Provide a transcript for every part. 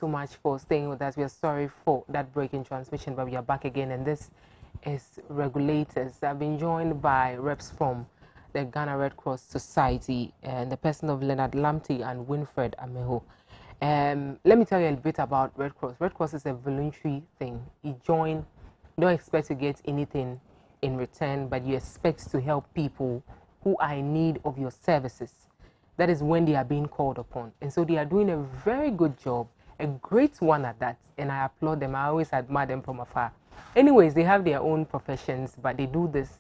so much for staying with us. We are sorry for that break in transmission, but we are back again, and this is Regulators. I've been joined by reps from the Ghana Red Cross Society and the person of Leonard Lamptey and Winfred Ameho. Let me tell you a bit about Red Cross. Red Cross is a voluntary thing. You join, you don't expect to get anything in return, but you expect to help people who are in need of your services. That is when they are being called upon. And so they are doing a very good job, a great one at that. And I applaud them. I always admire them from afar. Anyways, they have their own professions, but they do this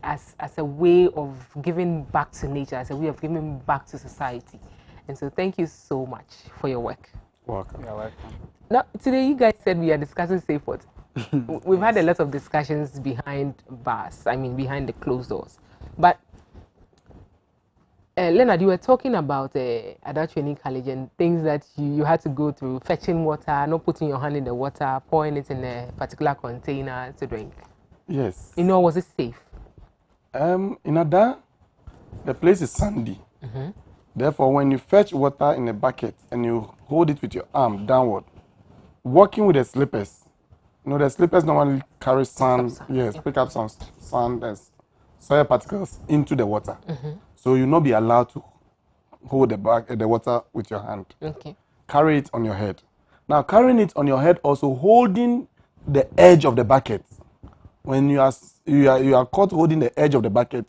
as a way of giving back to nature, as a way of giving back to society. And so thank you so much for your work. Welcome. You're welcome. Now, today you guys said we are discussing safe water. We've had a lot of discussions behind bars, behind the closed doors. But Leonard, you were talking about Adoatv Training College and things that you had to go through, fetching water, not putting your hand in the water, pouring it in a particular container to drink. Yes. Was it safe? In Ada, the place is sandy. Therefore, when you fetch water in a bucket and you hold it with your arm downward, walking with the slippers, the slippers normally carry sand, pick up some sand and soil particles into the water. So you'll not be allowed to hold the water with your hand. Okay. Carry it on your head. Now, carrying it on your head, also holding the edge of the bucket. When you are caught holding the edge of the bucket,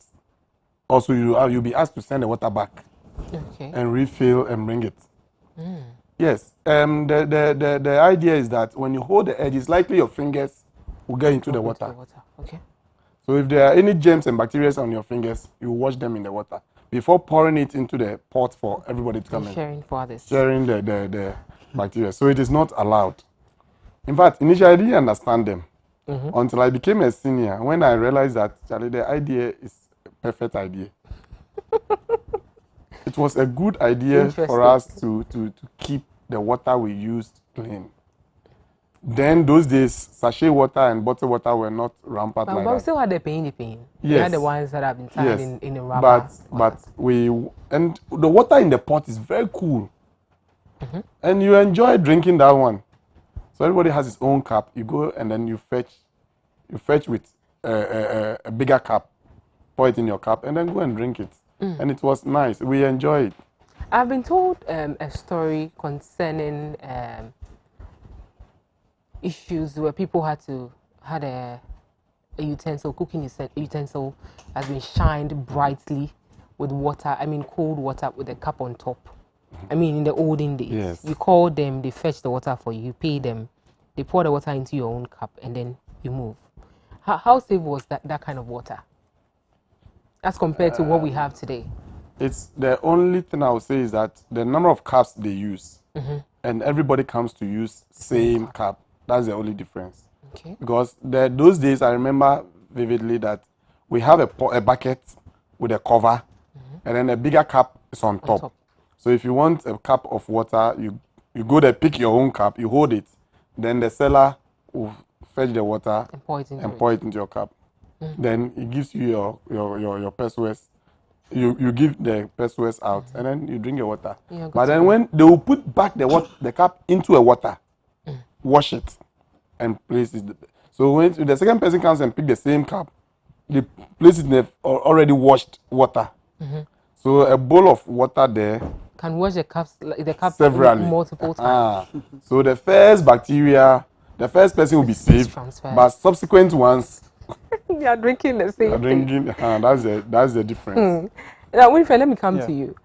also you'll be asked to send the water back. Okay. And refill and bring it. Yes. The idea is that when you hold the edge, it's likely your fingers will get into the water. Okay. So if there are any germs and bacteria on your fingers, you wash them in the water before pouring it into the pot for everybody to come in. Sharing for others. Sharing the bacteria. So it is not allowed. In fact, initially I didn't understand them until I became a senior, when I realized that Charlie, the idea is a perfect idea. It was a good idea for us to keep the water we used clean. Then those days, sachet water and bottled water were not rampant like that. But we still had the pain. Yes. We had the ones that have been tied in a rubber. But the water in the pot is very cool. And you enjoy drinking that one. So everybody has his own cup. You go and then you fetch with a bigger cup, pour it in your cup, and then go and drink it. And it was nice. We enjoyed it. I've been told a story concerning issues where people had a utensil, cooking utensil has been shined brightly with water, cold water with a cup on top. In the olden days. Yes. You call them, they fetch the water for you, you pay them, they pour the water into your own cup, and then you move. How safe was that kind of water as compared to what we have today? It's the only thing I would say is that the number of cups they use, and everybody comes to use same cup. That's the only difference. Okay. Because those days, I remember vividly that we have a bucket with a cover, and then a bigger cup is on top. So if you want a cup of water, you go there, pick your own cup, you hold it, then the seller will fetch the water and pour it into your cup. Then it gives you your pesos. You give the pesos out, and then you drink your water. But then when they will put back the cup into a water, wash it, and place it. So when the second person comes and pick the same cup, they place it in the already washed water. So a bowl of water there can wash the cup severally, multiple times. So the first person will be safe, but subsequent ones they are drinking the same thing. That's the difference. Now, Winfred, let me come to you.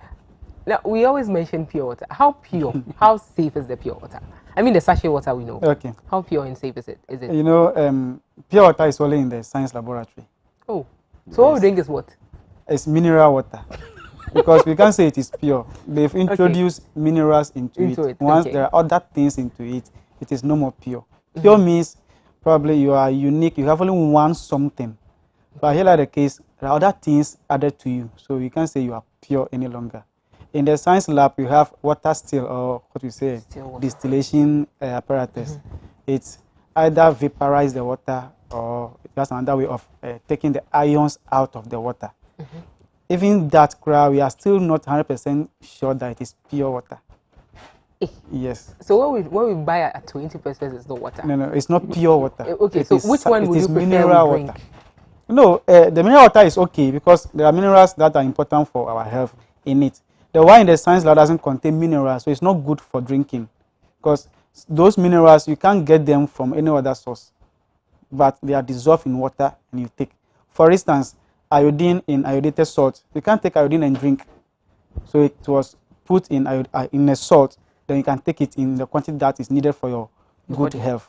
Now, we always mention pure water. How pure, how safe is the pure water? The sachet water we know. Okay. How pure and safe is it? Pure water is only in the science laboratory. Oh, so what we drink is what? It's mineral water. Because we can't say it is pure. They've introduced minerals into it. Once there are other things into it, it is no more pure. Pure means probably you are unique. You have only one something. But here, like the case, there are other things added to you. So you can't say you are pure any longer. In the science lab, you have water still, or what we say, distillation apparatus. It's either vaporize the water or that's another way of taking the ions out of the water. Even that crowd, we are still not 100% sure that it is pure water. Yes. So when we buy at 20%, it's not water. No, it's not pure water. Okay, so which one would you prefer we drink? Water. No, the mineral water is okay because there are minerals that are important for our health in it. The one in the science lab doesn't contain minerals, so it's not good for drinking because those minerals you can't get them from any other source, but they are dissolved in water and you take. For instance, iodine in iodated salt. You can't take iodine and drink, so it was put in a salt. Then you can take it in the quantity that is needed for your good health.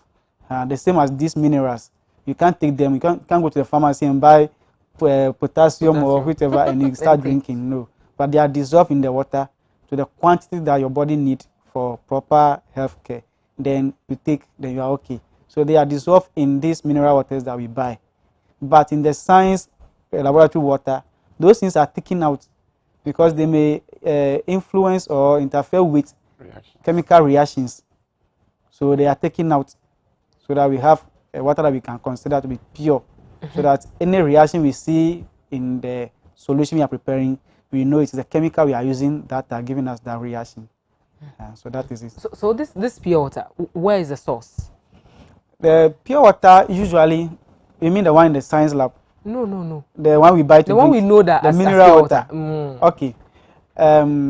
The same as these minerals. You can't take them. You can't go to the pharmacy and buy potassium or whatever and you start drinking. No. But they are dissolved in the water to the quantity that your body needs for proper health care. Then you take, then you are okay. So they are dissolved in these mineral waters that we buy. But in the science laboratory water, those things are taken out because they may influence or interfere with chemical reactions. So they are taken out so that we have water that we can consider to be pure. So that any reaction we see in the solution we are preparing, we know it's the chemical we are using that are giving us that reaction. So that is it. So this pure water, where is the source? The pure water usually, you mean the one in the science lab? No. The one we buy to the one we know that the as mineral water. Okay.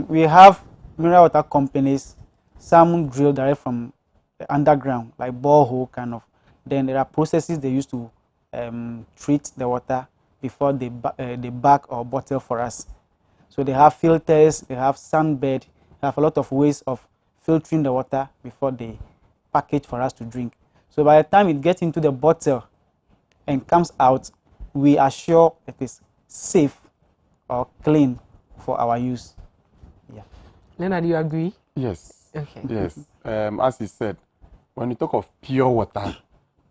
We have mineral water companies. Some drill direct from the underground, like borehole kind of. Then there are processes they use to treat the water before they bag or bottle for us. So they have filters, they have sunbed, they have a lot of ways of filtering the water before they package for us to drink. So by the time it gets into the bottle and comes out, we are sure it is safe or clean for our use. Yeah. Leonard, do you agree? Yes. Okay. Yes. As he said, when you talk of pure water,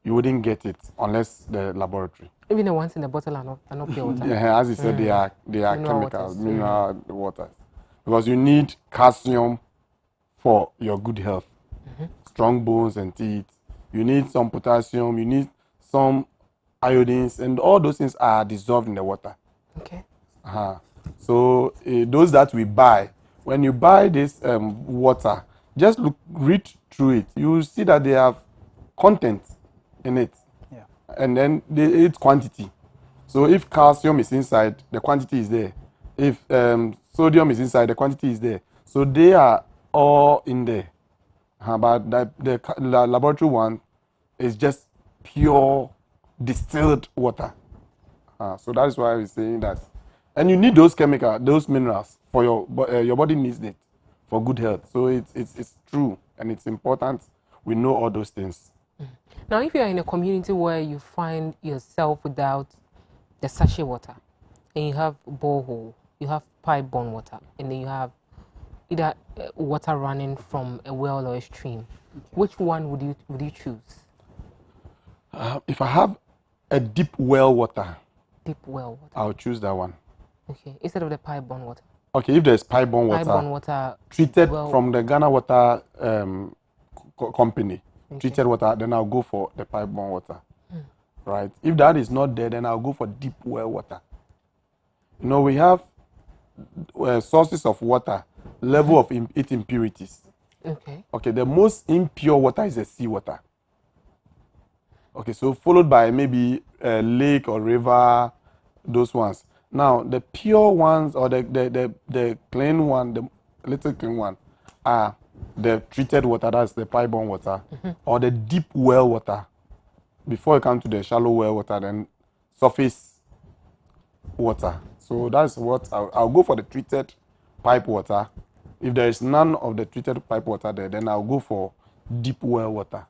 you wouldn't get it unless the laboratory. Even the ones in the bottle are not pure water. Yeah, as he said, they are Mineral chemicals, waters. mineral waters, because you need calcium for your good health, strong bones and teeth. You need some potassium. You need some iodines, and all those things are dissolved in the water. Okay. So those that we buy, when you buy this water, just read through it. You will see that they have content in it, and then its quantity. So if calcium is inside, the quantity is there. If sodium is inside, the quantity is there. So they are all in there. But the laboratory one is just pure distilled water. So that is why we're saying that. And you need those chemicals, those minerals for your body needs it for good health. So it's true and it's important. We know all those things. Now, if you are in a community where you find yourself without the sachet water, and you have borehole, you have pipe-borne water, and then you have either water running from a well or a stream, which one would you choose? If I have a deep well water, I'll choose that one. Okay, instead of the pipe-borne water. Okay, if there's pipe-borne water, treated from the Ghana Water company, treated water, then I'll go for the pipe-borne water. Right? If that is not there, then I'll go for deep well water. You know, we have sources of water, level of its impurities. Okay, the most impure water is the seawater. Okay, so followed by maybe a lake or river, those ones. Now, the pure ones or the clean one, the little clean one, are the treated water, that's the pipe-borne water, or the deep well water. Before you come to the shallow well water, then surface water. So that's what I'll go for, the treated pipe water. If there is none of the treated pipe water there, then I'll go for deep well water.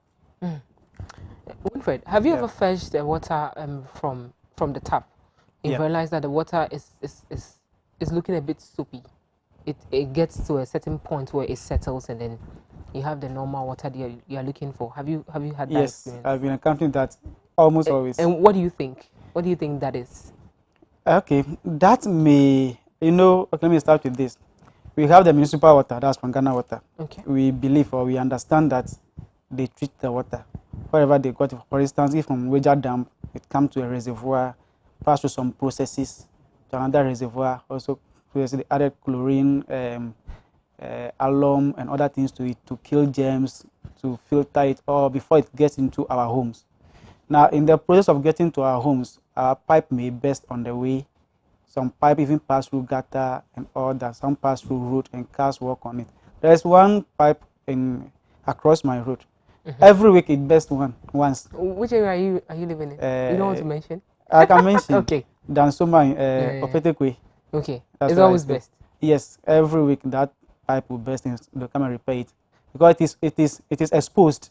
Winfred, have you ever fetched the water from the tap? You realize that the water is looking a bit soapy. It gets to a certain point where it settles, and then you have the normal water that you are looking for. Have you had that experience? Yes, I've been encountering that almost always. And what do you think? What do you think that is? Okay, that may, let me start with this. We have the municipal water, that's from Ghana Water. Okay. We believe or we understand that they treat the water. Wherever they got it, for instance, if from Wager Dam, it comes to a reservoir, pass through some processes to another reservoir, also previously added chlorine, alum and other things to it to kill germs, to filter it, or before it gets into our homes. Now, in the process of getting to our homes, our pipe may burst on the way. Some pipe even pass through gutter and all that. Some pass through road and cars walk on it. There is one pipe across my road. Every week it bursts once. Which area are you living in? You don't want to mention? I can mention. Okay. Dansoma, Opetekwe. Okay. That's it's always best. Yes, every week that pipe will burst and they'll come and repair it because it is exposed.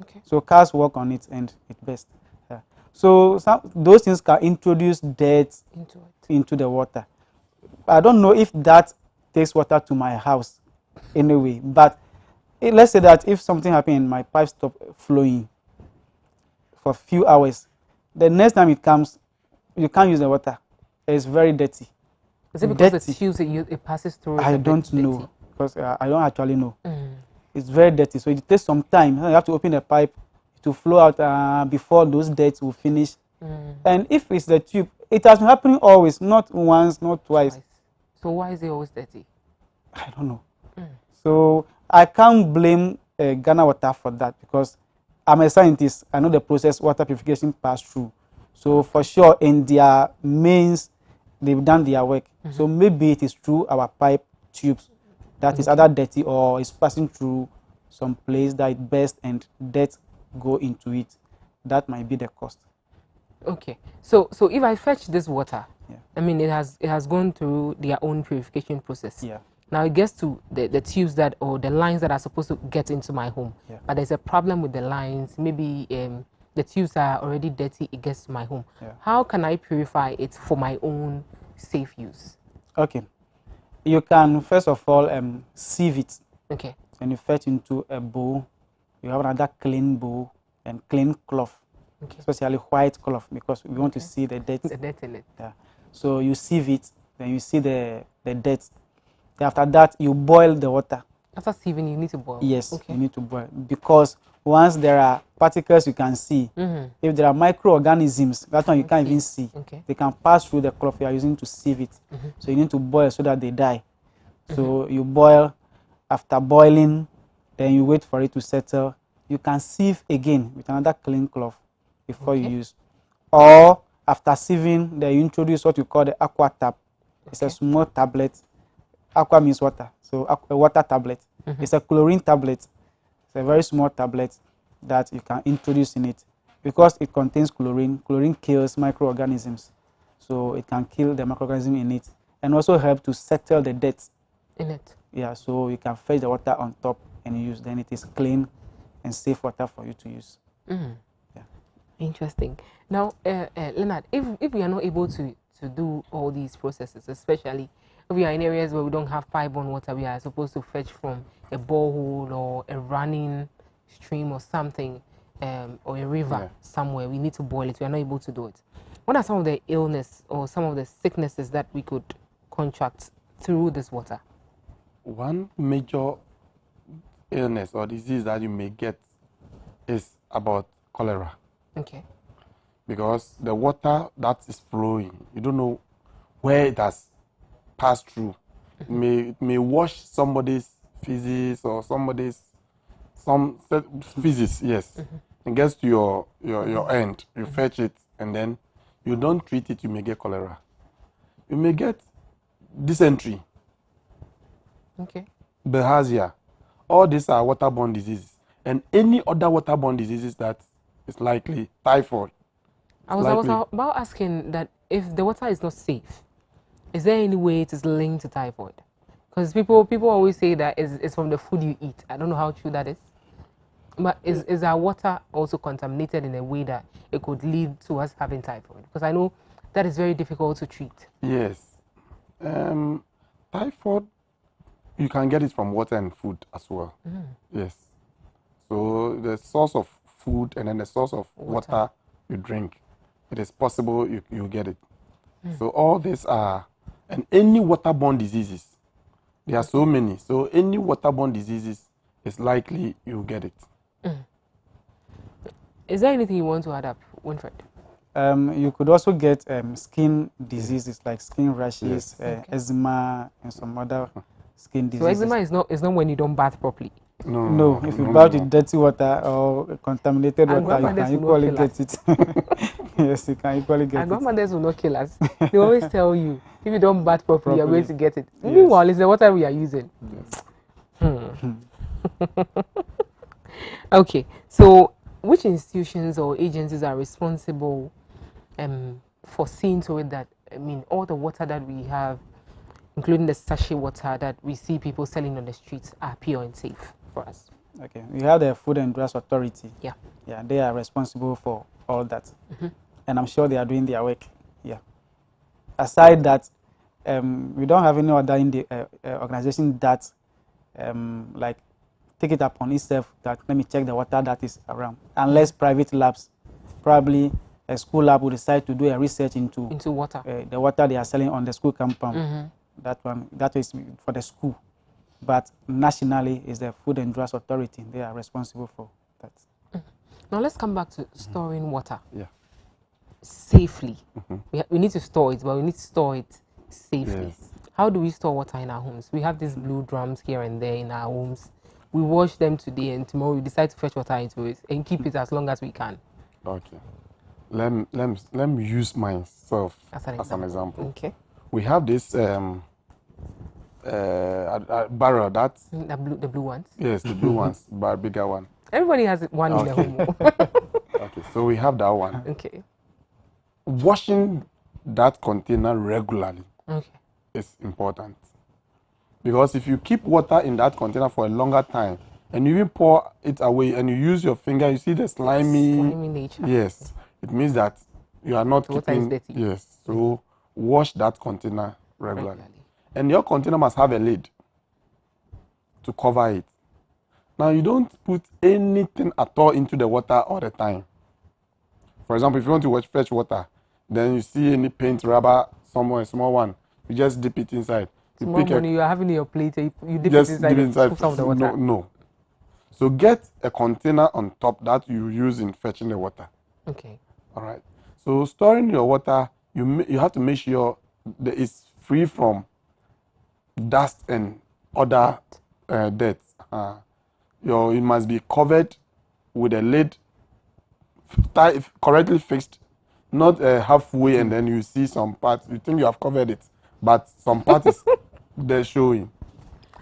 Okay. So cars walk on it and it bursts. Yeah. So those things can introduce dirt into the water. I don't know if that takes water to my house anyway, but let's say that if something happened and my pipe stop flowing for a few hours, the next time it comes, you can't use the water. It's very dirty. Is it because the tubes it passes through? I don't know because I don't actually know. It's very dirty, so it takes some time. You have to open the pipe to flow out before those dirts will finish. And if it's the tube, it has been happening always, not once, not twice. So why is it always dirty? I don't know. So I can't blame Ghana Water for that because I'm a scientist. I know the process water purification pass through. So for sure, in their mains, they've done their work. So maybe it is through our pipe tubes that is either dirty or is passing through some place that it bursts and dirt go into it. That might be the cost. Okay. So if I fetch this water, I mean it has gone through their own purification process. Yeah. Now it gets to the tubes that or the lines that are supposed to get into my home. Yeah. But there's a problem with the lines. Maybe the tubes are already dirty. It gets to my home. Yeah. How can I purify it for my own safe use? Okay. You can first of all sieve it. Okay. And you fetch into a bowl. You have another clean bowl and clean cloth. Okay. Especially white cloth because we want to see the dirt. The dirt in it. Yeah. So you sieve it, then you see the dirt. Then after that, you boil the water. After sieving, you need to boil? Yes, you need to boil. Because once there are particles you can see, if there are microorganisms, that one you can't even see. They can pass through the cloth you are using to sieve it. So you need to boil so that they die. So you boil. After boiling, then you wait for it to settle. You can sieve again with another clean cloth before you use. Or after sieving, then you introduce what you call the aqua tap. It's a small tablet. Aqua means water, so a water tablet. It's a chlorine tablet. It's a very small tablet that you can introduce in it. Because it contains chlorine, chlorine kills microorganisms. So it can kill the microorganism in it and also help to settle the dirt in it. Yeah, so you can fetch the water on top and use. Then it is clean and safe water for you to use. Yeah. Interesting. Now, Leonard, if we are not able to do all these processes, especially if we are in areas where we don't have pipe-borne water, we are supposed to fetch from a borehole or a running stream or something, or a river somewhere. We need to boil it. We are not able to do it. What are some of the illness or some of the sicknesses that we could contract through this water? One major illness or disease that you may get is about cholera. Okay. Because the water that is flowing, you don't know where it has passed through. It may wash somebody's feces or some feces, yes. It gets to your end. You fetch it and then you don't treat it, you may get cholera. You may get dysentery. Okay. Bilharzia. All these are waterborne diseases. And any other waterborne diseases that is likely typhoid. I was about asking that if the water is not safe, is there any way it is linked to typhoid? Because people always say that it's from the food you eat. I don't know how true that is. But is our water also contaminated in a way that it could lead to us having typhoid? Because I know that is very difficult to treat. Yes. Typhoid, you can get it from water and food as well. Yes. So the source of food and then the source of water you drink, it is possible you get it. So all these are, and any waterborne diseases, there are so many. So any waterborne diseases is likely you get it. Is there anything you want to add up, Winfred? You could also get skin diseases like skin rashes, eczema, and some other skin diseases. So eczema is not when you don't bath properly. No, if you bath with dirty water or contaminated water, you can equally get it. Yes, you can equally get it. Our grandmothers will not kill us. They always tell you, if you don't bath properly, you're going to get it. Yes. Meanwhile, it's the water we are using. Okay, so which institutions or agencies are responsible for seeing to it that, all the water that we have, including the sachet water that we see people selling on the streets, are pure and safe for us? Okay, we have the Food and Drugs Authority. Yeah. Yeah, they are responsible for all that. And I'm sure they are doing their work. Yeah. Aside that, we don't have any other organization that like take it upon itself that let me check the water that is around, unless private labs, probably a school lab will decide to do a research into water, the water they are selling on the school compound. That is for the school, but nationally is the Food and Drugs Authority. They are responsible for that. Now let's come back to storing water. Yeah. Safely. We need to store it, but we need to store it safely. Yes. How do we store water in our homes? We have these blue drums here and there in our homes. We wash them today, and tomorrow we decide to fetch water into it and keep it as long as we can. Okay. Let me use myself as an example. Okay. We have this barrel that the blue ones. Yes, the blue ones, but bigger one. Everybody has one in their home. Okay, so we have that one. Okay. Washing that container regularly is important, because if you keep water in that container for a longer time and you even pour it away and you use your finger, you see the slimy nature. Yes, it means that you are not the water is dirty. Yes, so wash that container regularly. And your container must have a lid to cover it. Now, you don't put anything at all into the water all the time. For example, if you want to fetch water, then you see any paint, rubber, somewhere, small one, you just dip it inside. You are having in your plate, you dip it inside, put some of the water. No. So get a container on top that you use in fetching the water. Okay. All right. So storing your water, you have to make sure that it's free from dust and other dirt. It must be covered with a lid, correctly fixed, not halfway and then you see some parts. You think you have covered it, but some parts they're showing.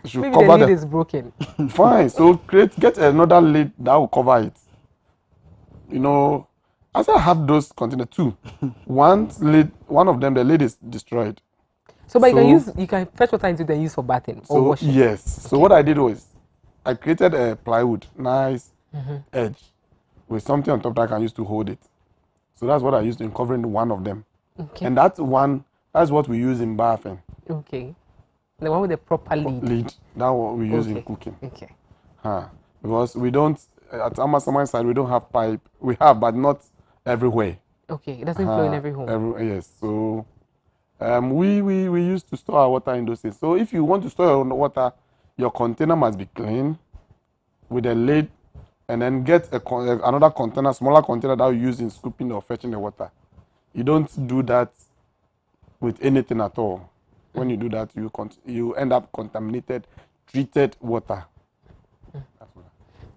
You should Maybe cover the lid is broken. Fine. So get another lid that will cover it. As I have those containers too, one of them, the lid is destroyed. So, but you can fetch water into it and use for bathing or washing. Yes. Okay. So what I did was, I created a plywood, nice edge, with something on top that I can use to hold it. So that's what I used in covering one of them. Okay. And that's what we use in bathing. Okay. The one with the proper lid. That what we use in cooking. Okay. Because we don't, at Amasaman side, we don't have pipe. We have, but not everywhere. Okay, it doesn't flow in every home. Yes. So we used to store our water in those things. So if you want to store your water, your container must be clean with a lid, and then get another container, smaller container that you use in scooping or fetching the water. You don't do that with anything at all. When you do that, you end up contaminated, treated water.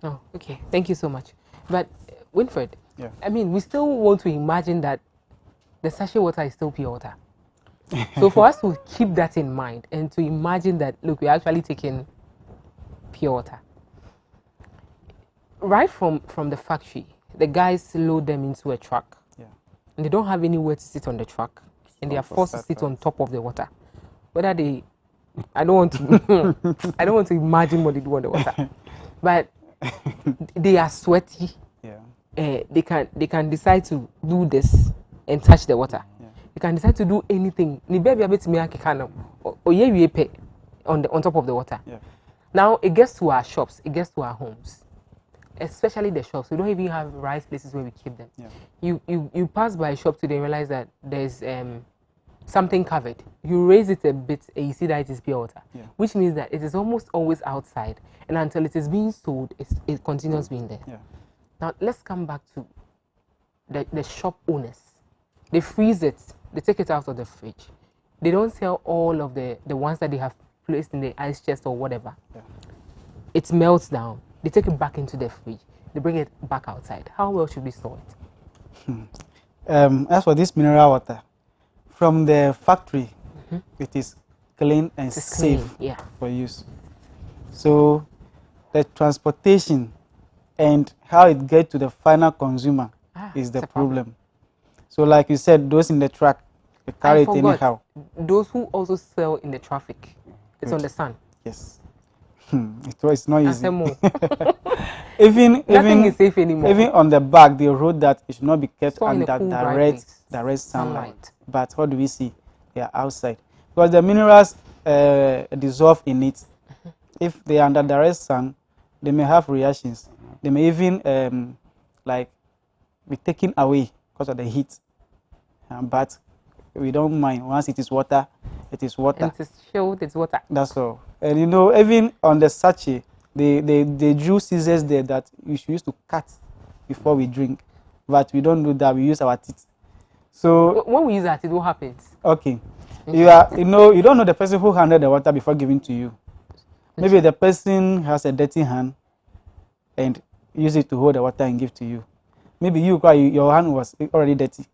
Oh, okay. Thank you so much. But Winfred, yeah. We still want to imagine that the sachet water is still pure water. So for us to keep that in mind and to imagine that, look, we're actually taking pure water. Right from the factory, the guys load them into a truck. Yeah. And they don't have anywhere to sit on the truck. And they are forced to sit on top of the water. Whether I don't want to imagine what they do on the water. But they are sweaty. Yeah. They can decide to do this and touch the water. Yeah. They can decide to do anything. On top of the water. Yeah. Now it gets to our shops, it gets to our homes, especially the shops. We don't even have right places where we keep them. Yeah. You pass by a shop today and realize that there's something covered. You raise it a bit and you see that it is pure water, which means that it is almost always outside, and until it is being sold, it continues being there. Yeah. Now let's come back to the shop owners. They freeze it, they take it out of the fridge. They don't sell all of the ones that they have placed in the ice chest or whatever, it melts down. They take it back into the fridge. They bring it back outside. How well should we store it? As for this mineral water, from the factory, it is clean and safe for use. So the transportation and how it gets to the final consumer is the problem. So like you said, those in the truck, they carry it anyhow. Those who also sell in the traffic, it's on the sun. Yes. It's not easy. Nothing is safe anymore. Even on the back, they wrote that it should not be kept under cool, direct sunlight. But what do we see? They are outside. Because the minerals dissolve in it. If they are under direct sun, they may have reactions. They may even like be taken away because of the heat. But we don't mind. Once it is water, it is water. And it is chilled, it's water. That's all. And you know, even on the sachet, they drew scissors there that we should use to cut before we drink. But we don't do that. We use our teeth. So when we use our teeth, what happens? Okay. You don't know the person who handled the water before giving to you. Maybe the person has a dirty hand and use it to hold the water and give to you. Maybe your hand was already dirty.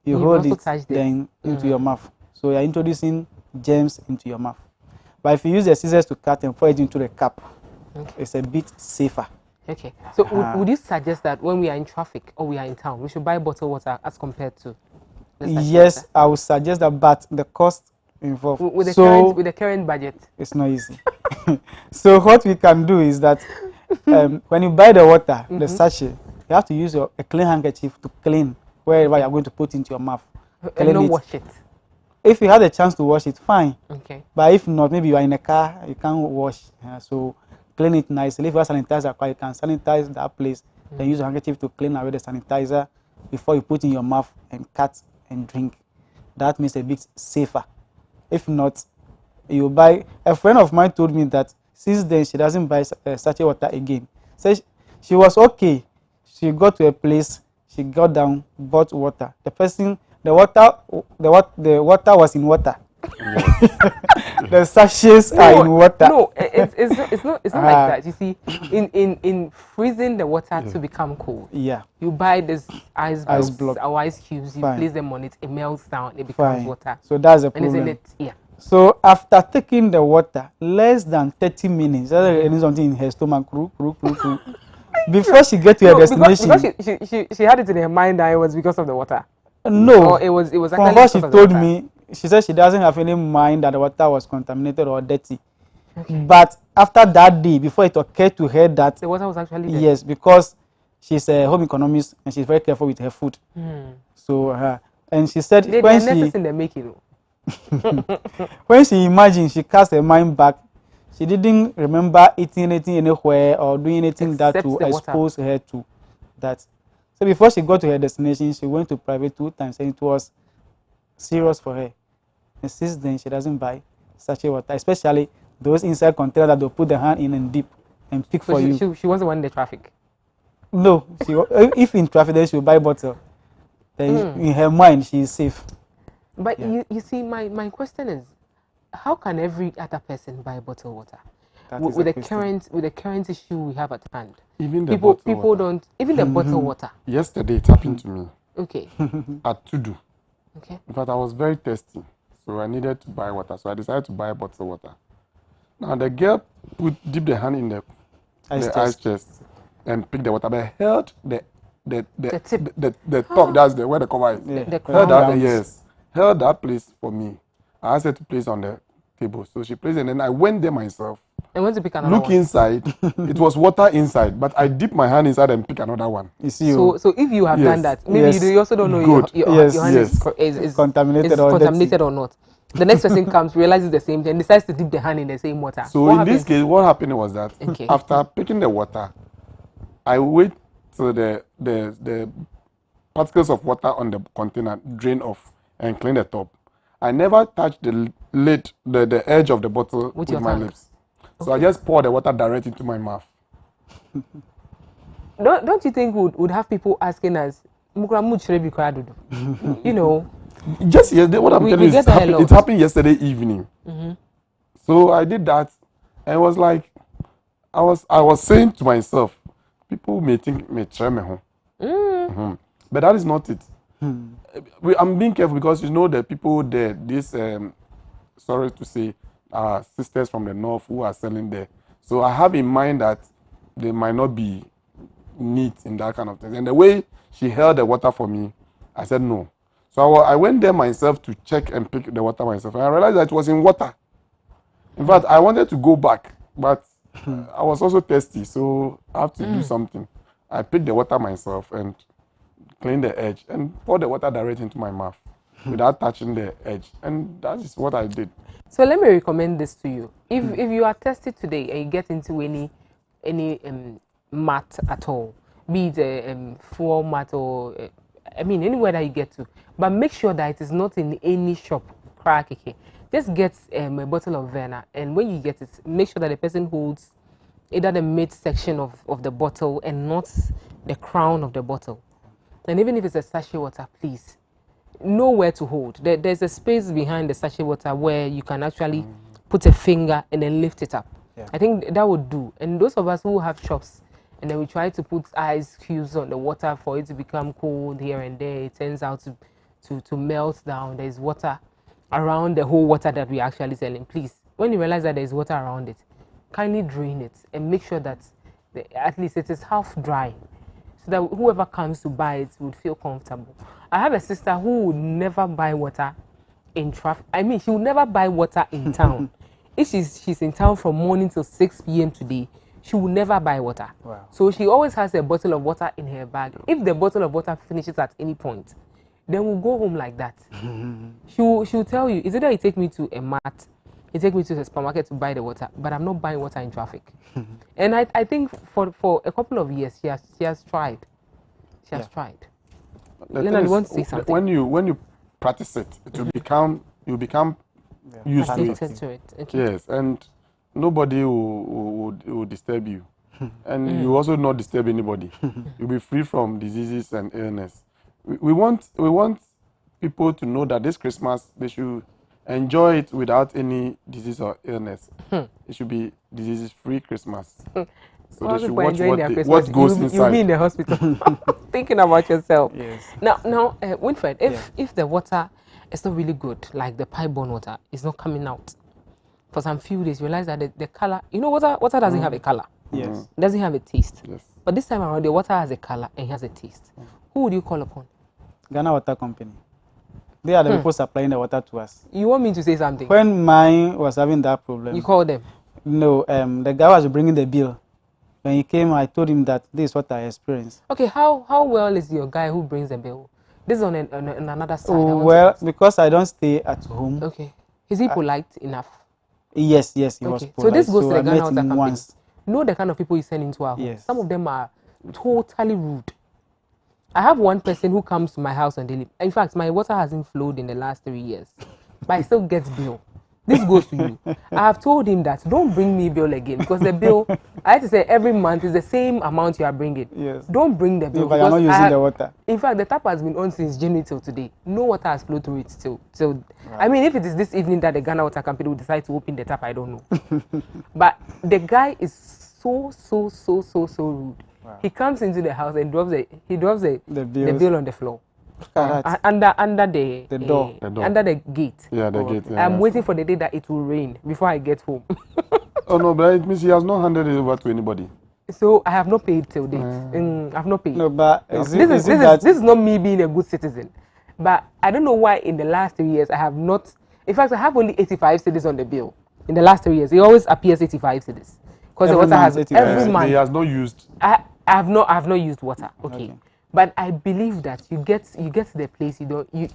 You hold it then into your mouth. So you're introducing germs into your mouth. But if you use the scissors to cut and pour it into the cup, it's a bit safer. Okay. So would you suggest that when we are in traffic or we are in town, we should buy bottled water as compared to yes, water? I would suggest that, but the cost involved. With the current budget, it's not easy. So what we can do is that when you buy the water, the sachet, you have to use a clean handkerchief to clean wherever you are going to put into your mouth. And not wash it. If you have the chance to wash it, fine. Okay. But if not, maybe you are in a car, you can't wash. So clean it nicely. If you have sanitizer, you can sanitize that place. Then use a handkerchief to clean away the sanitizer before you put in your mouth and cut and drink. That makes it a bit safer. If not, you buy. A friend of mine told me that since then she doesn't buy sachet water again. So she was okay. She got to a place. She got down, bought water. The water was in water. The sachets are in water. No, it's not like that. You see, in freezing the water to become cold, you buy this ice blocks or ice cubes. You place them on it. It melts down. It becomes water. So that's the problem. And isn't it? So after taking the water, less than 30 minutes, something in her stomach, before she get to her destination. Because she had it in her mind that it was because of the water. No, or it was actually from what she told me. She said she doesn't have any mind that the water was contaminated or dirty. But after that day, before it occurred to her that the water was actually dirty. Yes, because she's a home economist and she's very careful with her food. So and she said when she imagined, she cast her mind back. She didn't remember eating anything anywhere or doing anything that to expose her to that. So before she got to her destination, she went to private 2 times and it was serious for her. And since then, she doesn't buy sachet water, especially those inside containers that they'll put the hand in and dip and pick for you. She wasn't one in the traffic? No. If in traffic, then she'll buy bottle. Then in her mind, she is safe. But you see, my question is, how can every other person buy bottled water? With the current issue we have at hand. Even the bottled water. Yesterday it happened to me. Okay. At Tudu. Okay. In fact, I was very thirsty, so I needed to buy water. So I decided to buy bottled water. Now the girl dipped the hand in the ice chest and picked the water, but held the tip, the top. That's where the cover is. Held that place for me. I asked her to place on the table, so she placed it, and then I went there myself. I went to pick another one. Inside, it was water inside, but I dipped my hand inside and pick another one. You see, so if you have done that, maybe you also don't know your hand is contaminated or not. The next person comes, realizes the same thing, decides to dip the hand in the same water. So in this case, what happened was that after picking the water, I wait till the particles of water on the container drain off and clean the top. I never touched the lid, the edge of the bottle with my lips. So I just pour the water directly into my mouth. Don't you think would have people asking us, you know? Just yesterday, what I'm telling you is it happened yesterday evening. So I did that, and it was like I was saying to myself, people may think me try me home. But that is not it. I'm being careful because you know the people there, this sorry to say, sisters from the north who are selling there. So I have in mind that they might not be neat in that kind of thing. And the way she held the water for me, I said no. So I went there myself to check and pick the water myself. And I realized that it was in water. In fact, I wanted to go back, but I was also thirsty, so I have to do something. I picked the water myself and cleaned the edge and poured the water directly into my mouth without touching the edge. And that is what I did. So let me recommend this to you. If you are thirsty today and you get into any mat at all, be it a floor mat or anywhere that you get to, but make sure that it is not in any shop. Just get a bottle of Verna, and when you get it, make sure that the person holds either the mid section of the bottle and not the crown of the bottle. And even if it's a sachet water, please know where to hold. There's a space behind the sachet water where you can actually put a finger and then lift it up. Yeah. I think that would do. And those of us who have shops and then we try to put ice cubes on the water for it to become cold here and there, it turns out to melt down. There's water around the whole water that we're actually selling. Please, when you realize that there's water around it, kindly drain it and make sure that at least it is half dry, so that whoever comes to buy it would feel comfortable. I have a sister who would never buy water in traffic. I mean, she would never buy water in town. If she's in town from morning till 6 p.m. today, she will never buy water. Wow. So she always has a bottle of water in her bag. If the bottle of water finishes at any point, then we'll go home like that. She'll tell you, is it that you take me to a mat, you take me to the supermarket to buy the water, but I'm not buying water in traffic. And I think for a couple of years she has tried. She has tried. Leonard, you want to say something? When you practice it, it will become used to it. Okay. Yes, and nobody will disturb you. And you also not disturb anybody. You'll be free from diseases and illness. We want people to know that this Christmas they should enjoy it without any disease or illness. It should be disease-free Christmas. So they should watch what goes inside. You'll be in the hospital thinking about yourself. Yes. Now, Winfred, if the water is not really good, like the pipe-borne water, is not coming out for some few days, you realize that the color, water doesn't have a color. Yes. It doesn't have a taste. Yes. But this time around, the water has a color and has a taste. Who would you call upon? Ghana Water Company. They are the people supplying the water to us. You want me to say something? When mine was having that problem. You called them? No, the guy was bringing the bill. When he came, I told him that this is what I experienced. Okay, how well is your guy who brings the bill? This is on another side. Oh, well, because I don't stay at home. Okay. Is he polite enough? Yes, he was polite. So this goes to the Ghana Water Company. Know the kind of people you send into our home. Yes. Some of them are totally rude. I have one person who comes to my house on daily. In fact, my water hasn't flowed in the last 3 years, but I still get bill. This goes to you. I have told him that don't bring me bill again because the bill, I have to say every month is the same amount you are bringing. Yes. Don't bring the bill. Because I'm not using the water. In fact, the tap has been on since January till today. No water has flowed through it still. So, right. I mean, if it is this evening that the Ghana Water Company will decide to open the tap, I don't know. But the guy is so rude. Wow. He comes into the house and drops the bill on the floor. Under the door. Under the gate. Yeah, the gate. Yeah, I'm waiting for the day that it will rain before I get home. Oh no, but it means he has not handed it over to anybody. So I have not paid till date. I've not paid. No, but this is not me being a good citizen. But I don't know why in the last 3 years I have not. In fact, I have only 85 cedis on the bill. In the last 3 years, it always appears 85 cedis because the water has every month. He has not used. I have not used water. Okay. But I believe that you get to the place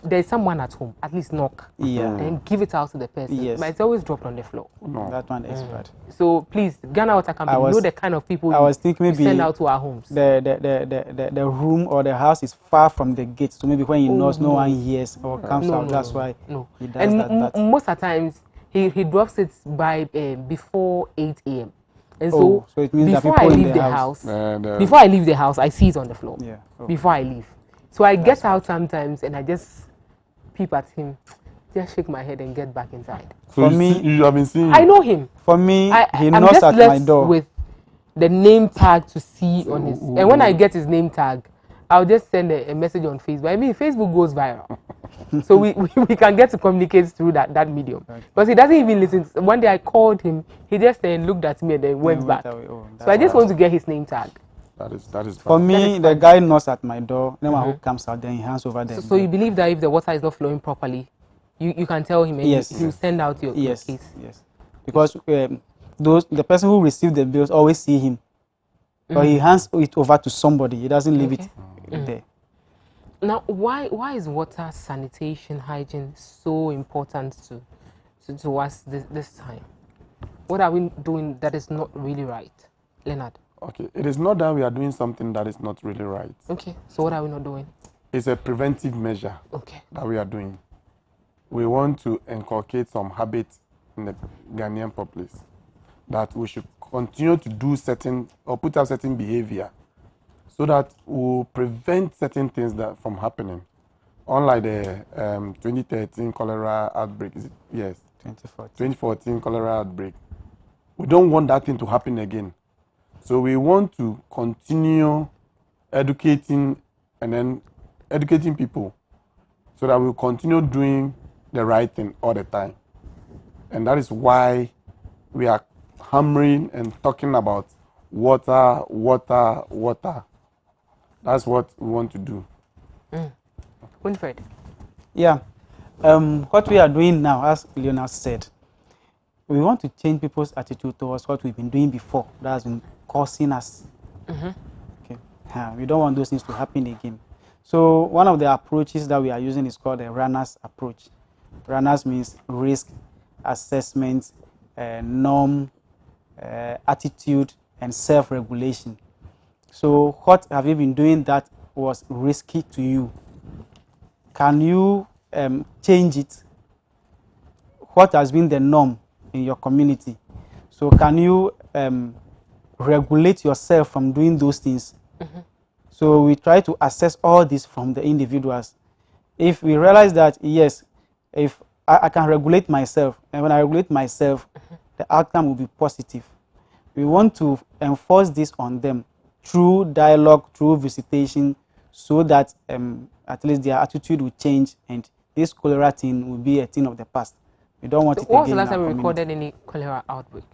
there's someone at home, at least knock. Yeah. And give it out to the person. Yes. But it's always dropped on the floor. No. That one is bad. So please, Ghana Water Company, know the kind of people I was thinking maybe send out to our homes. The room or the house is far from the gate, so maybe when he knows no one hears or comes out, that's why he does that. Most of the times he drops it by before 8 a.m. And so it means before I leave the house, before I leave the house, I see it on the floor. Yeah. Before I leave, so I get out sometimes and I just peep at him. just shake my head and get back inside. So for me, you have been seeing. I know him. For me, he I'm knocks just at my left door. with the name tag to see on his. And when I get his name tag, I'll just send a message on Facebook. I mean, Facebook goes viral. So we can get to communicate through that medium. Okay. Because he doesn't even listen. One day I called him, he just looked at me and then went back. Oh, so I just want to get his name tag. That is for bad. me, the guy knocks at my door. Then when who comes out, then he hands over the. So you believe that if the water is not flowing properly, you can tell him and Yes. he'll send out your case. Yes, because the person who received the bills always see him, but he hands it over to somebody. He doesn't leave it there. Now, why is water, sanitation, hygiene so important to us this time? What are we doing that is not really right, Leonard? Okay, it is not that we are doing something that is not really right. Okay, so what are we not doing? It's a preventive measure that we are doing. We want to inculcate some habits in the Ghanaian populace that we should continue to do certain or put out certain behavior so that we'll prevent certain things that from happening. Unlike the 2013 cholera outbreak, is it? Yes. 2014 cholera outbreak. We don't want that thing to happen again. So we want to continue educating people so that we'll continue doing the right thing all the time. And that is why we are hammering and talking about water. That's what we want to do. Winfred? Yeah. What we are doing now, as Leonard said, we want to change people's attitude towards what we've been doing before that has been causing us. Okay. We don't want those things to happen again. So one of the approaches that we are using is called the runners approach. Runners means risk assessment, norm, attitude, and self-regulation. So what have you been doing that was risky to you? Can you change it? What has been the norm in your community? So can you regulate yourself from doing those things? So we try to assess all this from the individuals. If we realize that, yes, if I can regulate myself, and when I regulate myself, the outcome will be positive. We want to enforce this on them through dialogue, through visitation, so that at least their attitude will change and this cholera thing will be a thing of the past. We don't want it again. What was the last time we recorded any cholera outbreak?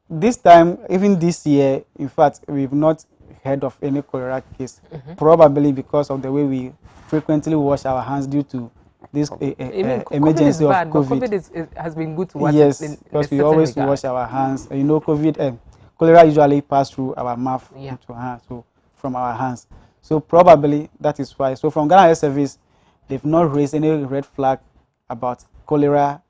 This time, even this year, in fact, we've not heard of any cholera case, probably because of the way we frequently wash our hands due to this emergency of COVID. COVID has been good to us. Yes, because we always wash our hands. You know, cholera usually pass through our mouth into hands, so from our hands. So probably that is why. So from Ghana Health Service, they've not raised any red flag about cholera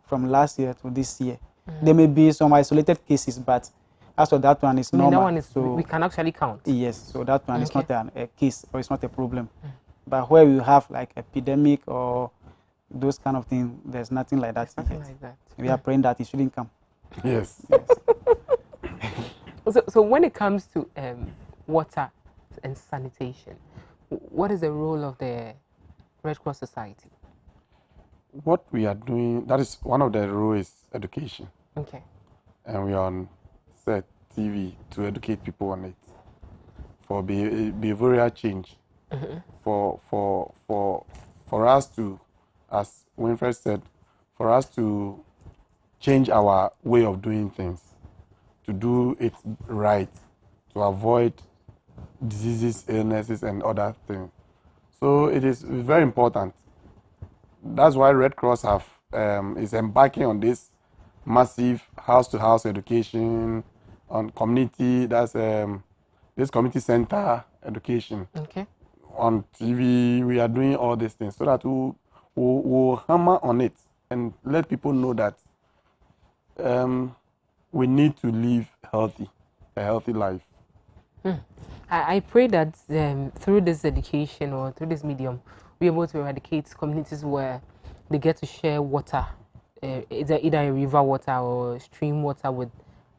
from last year to this year. There may be some isolated cases, but as for that one, it's normal. That one is, so we can actually count. Yes, so that one is not a case or it's not a problem. But where we have like epidemic or those kind of things, there's nothing like that. Nothing like that. We are praying that it shouldn't come. Yes. So when it comes to water and sanitation, what is the role of the Red Cross Society? What we are doing, that is one of the roles, is education. Okay. And we are on set TV to educate people on it for behavioral change. For us to, as Winfred said, for us to change our way of doing things, to do it right, to avoid diseases, illnesses, and other things. So it is very important. That's why Red Cross is embarking on this massive house-to-house education on community. That's this community center education. Okay. On TV, we are doing all these things so that we'll hammer on it and let people know that we need to live a healthy life. I pray that through this education or through this medium, we're able to eradicate communities where they get to share water, either a river water or stream water with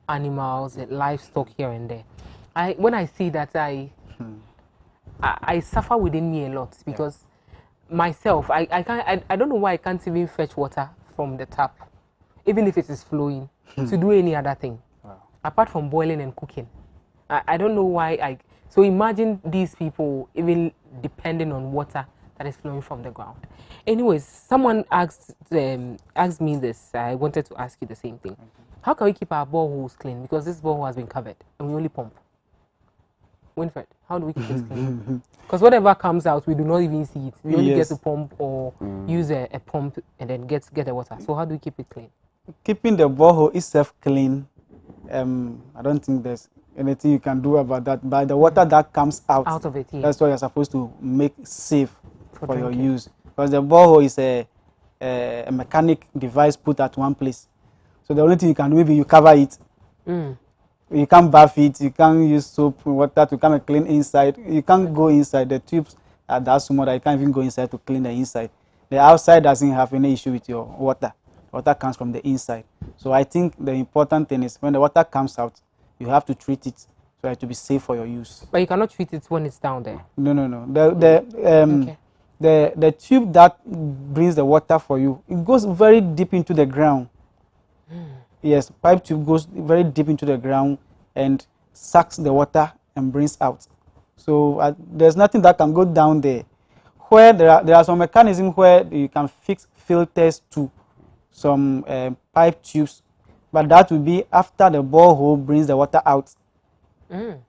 animals, livestock here and there. When I see that, I suffer within me a lot because myself, I can't. I don't know why I can't even fetch water from the tap, even if it is flowing, to do any other thing, apart from boiling and cooking. I don't know why I. So imagine these people even depending on water that is flowing from the ground. Anyways, someone asked me this. I wanted to ask you the same thing. How can we keep our boreholes clean? Because this borehole has been covered and we only pump. Winfred, how do we keep it clean? Because whatever comes out, we do not even see it. We only get to pump or use a pump and then get the water. So how do we keep it clean? Keeping the borehole itself clean, I don't think there's anything you can do about that. But the water that comes out of it, that's what you're supposed to make safe for your use. Because the borehole is a mechanic device put at one place. So the only thing you can do, maybe you cover it. You can't bath it, you can't use soap and water to come and clean inside. You can't go inside. The tubes are that small that you can't even go inside to clean the inside. The outside doesn't have any issue with your water. Water comes from the inside. So I think the important thing is when the water comes out, you have to treat it so it to be safe for your use. But you cannot treat it when it's down there. No. The tube that brings the water for you, it goes very deep into the ground. Yes, pipe tube goes very deep into the ground and sucks the water and brings out. So there's nothing that can go down there. Where there are some mechanisms where you can fix filters to some pipe tubes, but that will be after the borehole brings the water out.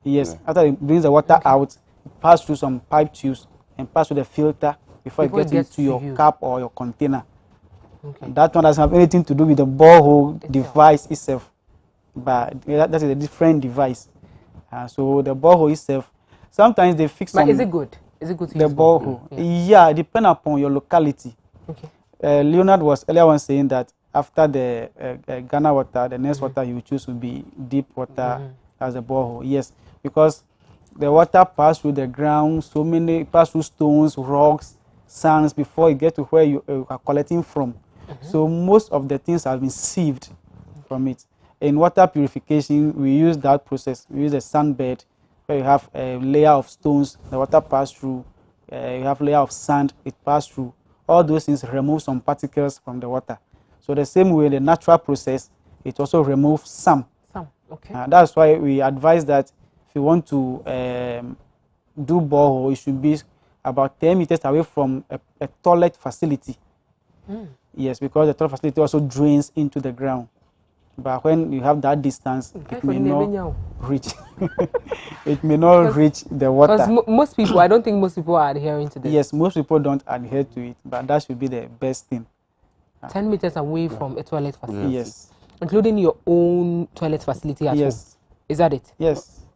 Yes, after it brings the water out, it passes through some pipe tubes and pass through the filter before it gets into your cup or your container. That one doesn't have anything to do with the borehole device itself, but that is a different device. So the borehole itself, sometimes they fix. But is it good? Is it good to the use borehole? Yeah, depending upon your locality. Leonard was earlier on saying that after the Ghana water, the next water you choose will be deep water as a borehole. Yes, because the water passes through the ground, pass through stones, rocks, sands before it gets to where you are collecting from. So most of the things have been sieved from it. In water purification, we use that process. We use a sand bed where you have a layer of stones, the water passes through. You have a layer of sand, it passes through. All those things remove some particles from the water. So the same way, the natural process, it also removes some. That's why we advise that if you want to do borehole, it should be about 10 meters away from a toilet facility. Yes, because the toilet facility also drains into the ground. But when you have that distance, it may not reach. It may not reach the water. Because most people, I don't think most people are adhering to this. Yes, most people don't adhere to it, but that should be the best thing. 10 meters away from a toilet facility. Yes. Including your own toilet facility at home. Is that it? Yes.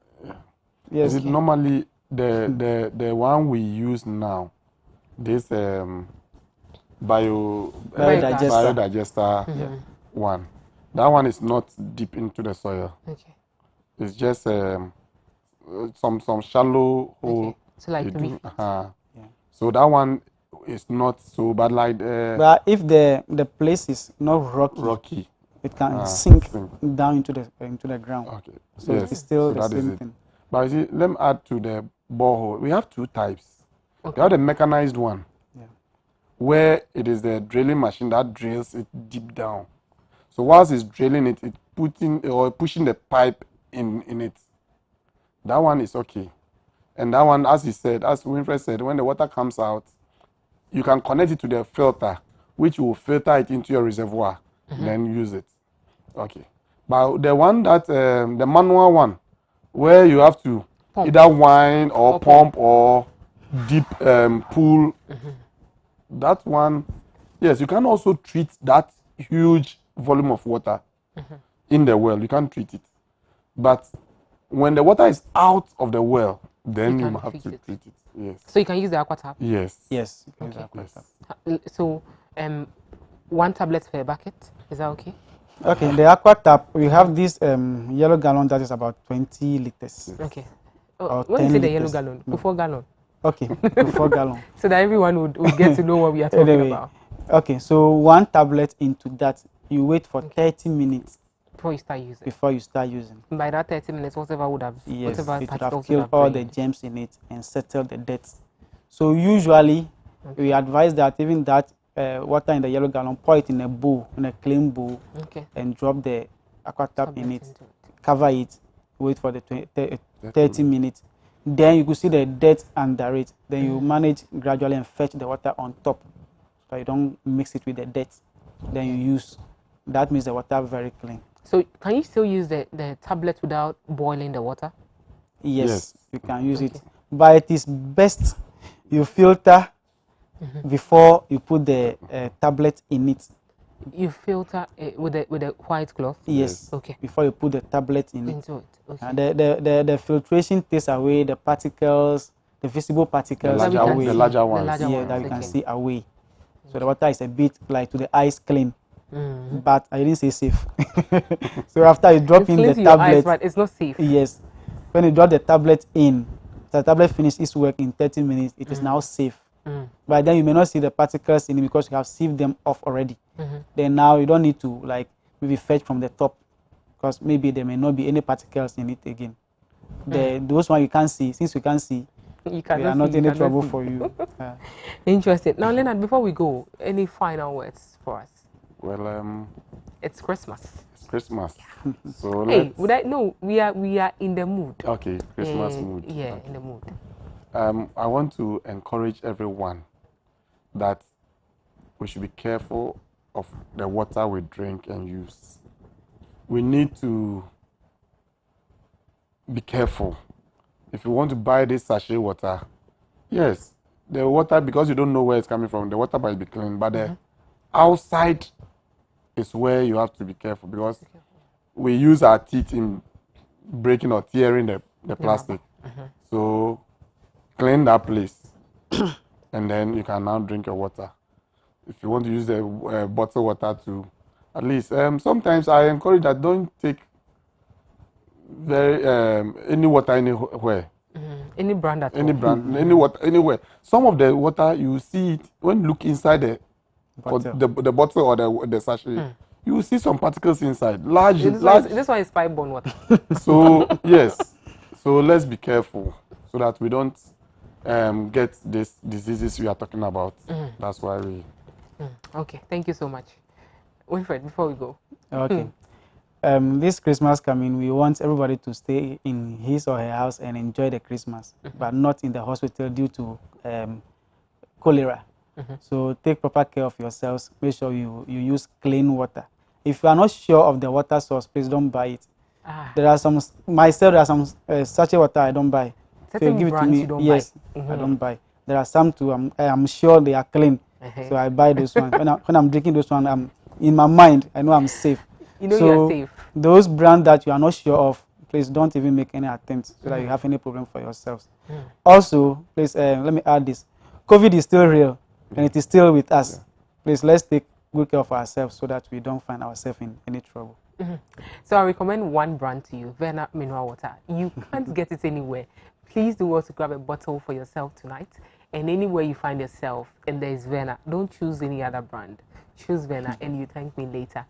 Yes. Normally, the one we use now, this biodigester one. That one is not deep into the soil. It's just some shallow hole. So like So that one is not so bad like but if the place is not rocky, it can sink down into the ground. So it's still the same thing. But see, let me add to the borehole. We have two types. We have the mechanized one, where it is the drilling machine that drills it deep down. So whilst it's drilling it, it's pushing the pipe in it. That one is okay. And that one, as Winfred said, when the water comes out, you can connect it to the filter, which will filter it into your reservoir, then use it. But the one that, the manual one, where you have to either wind or pump or deep pool, that one, yes, you can also treat that huge volume of water in the well. You can treat it. But when the water is out of the well, then you have to treat it. Yes. So you can use the aqua tap? Yes. So 1 tablet per bucket, is that okay? Okay, the aqua tap, we have this yellow gallon that is about 20 liters. When you say the yellow gallon, 4 gallon. 4 gallon. So that everyone would get to know what we are talking about. Okay, so 1 tablet into that, you wait for 30 minutes before you start using. By that 30 minutes, whatever would have, it would have killed all the germs in it and settled the dirt. So usually, We advise that even that water in the yellow gallon, pour it in a bowl, in a clean bowl, and drop the aqua tap in it, cover it, wait for the 30 minutes. Then you could see the dirt under it. Then you manage gradually and fetch the water on top, so you don't mix it with the dirt. Then you use. That means the water very clean. So can you still use the tablet without boiling the water? Yes, you can use it, but it is best you filter before you put the tablet in it. You filter it with a white cloth? Yes. Okay. Before you put the tablet in into it. Okay. And the filtration takes away the particles, the visible particles. The larger ones. Yeah, that you can see away. So the water is a bit like to the eyes clean. But I didn't say safe. So after you drop in the tablet, eyes, but it's not safe. Yes. When you drop the tablet in, the tablet finishes its work in 30 minutes. It is now safe. But then you may not see the particles in it because you have sieved them off already. Then now you don't need to like maybe fetch from the top, because maybe there may not be any particles in it again. Those ones you can't see. Since you can't see, we are not any trouble for you. Interesting. Now, Leonard, before we go, any final words for us? Well, it's Christmas. It's Christmas. So hey, we are in the mood. Okay, Christmas mood. Yeah, okay. In the mood. I want to encourage everyone that we should be careful of the water we drink and use. We need to be careful. If you want to buy this sachet water, yes, the water, because you don't know where it's coming from, the water might be clean, but the outside is where you have to be careful, because we use our teeth in breaking or tearing the plastic. So clean that place and then you can now drink your water. If you want to use the bottled water to, at least sometimes I encourage that don't take any water anywhere. Any brand at all. Any brand, any water anywhere. Some of the water you see it when you look inside the bottle or the sachet. You will see some particles inside. This one is pipe-borne water. So yes, so let's be careful so that we don't get these diseases we are talking about. That's why we. Okay, thank you so much, Winfred. Before we go. Okay. This Christmas coming, we want everybody to stay in his or her house and enjoy the Christmas, but not in the hospital due to cholera. So take proper care of yourselves. Make sure you use clean water. If you are not sure of the water source, please don't buy it. There are some sachet water I don't buy. So you give it to me. Yes, I don't buy. There are some too. I'm sure they are clean, so I buy those ones. When I'm drinking those ones, I'm in my mind I know I'm safe. You know you're safe. Those brands that you are not sure of, please don't even make any attempts so that you have any problem for yourselves. Also, please let me add this: COVID is still real and it is still with us. Please let's take good care of ourselves so that we don't find ourselves in any trouble. So I recommend one brand to you, Verna Mineral Water. You can't get it anywhere. Please do also grab a bottle for yourself tonight. And anywhere you find yourself and there is Verna, don't choose any other brand. Choose Verna and you thank me later.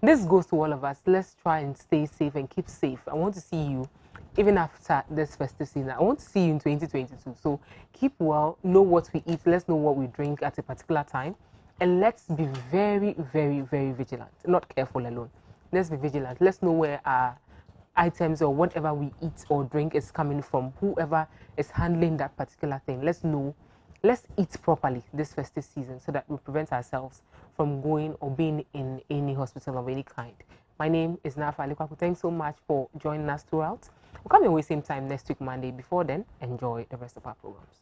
This goes to all of us. Let's try and stay safe and keep safe. I want to see you even after this festive season. I want to see you in 2022. So keep well, know what we eat. Let's know what we drink at a particular time. And let's be very, very, very vigilant. Not careful alone. Let's be vigilant. Let's know where our items or whatever we eat or drink is coming from. Whoever is handling that particular thing. Let's know. Let's eat properly this festive season so that we prevent ourselves from going or being in any hospital of any kind. My name is Nafa Alikwaku. Thanks so much for joining us throughout. We'll come your way same time next week, Monday. Before then, enjoy the rest of our programs.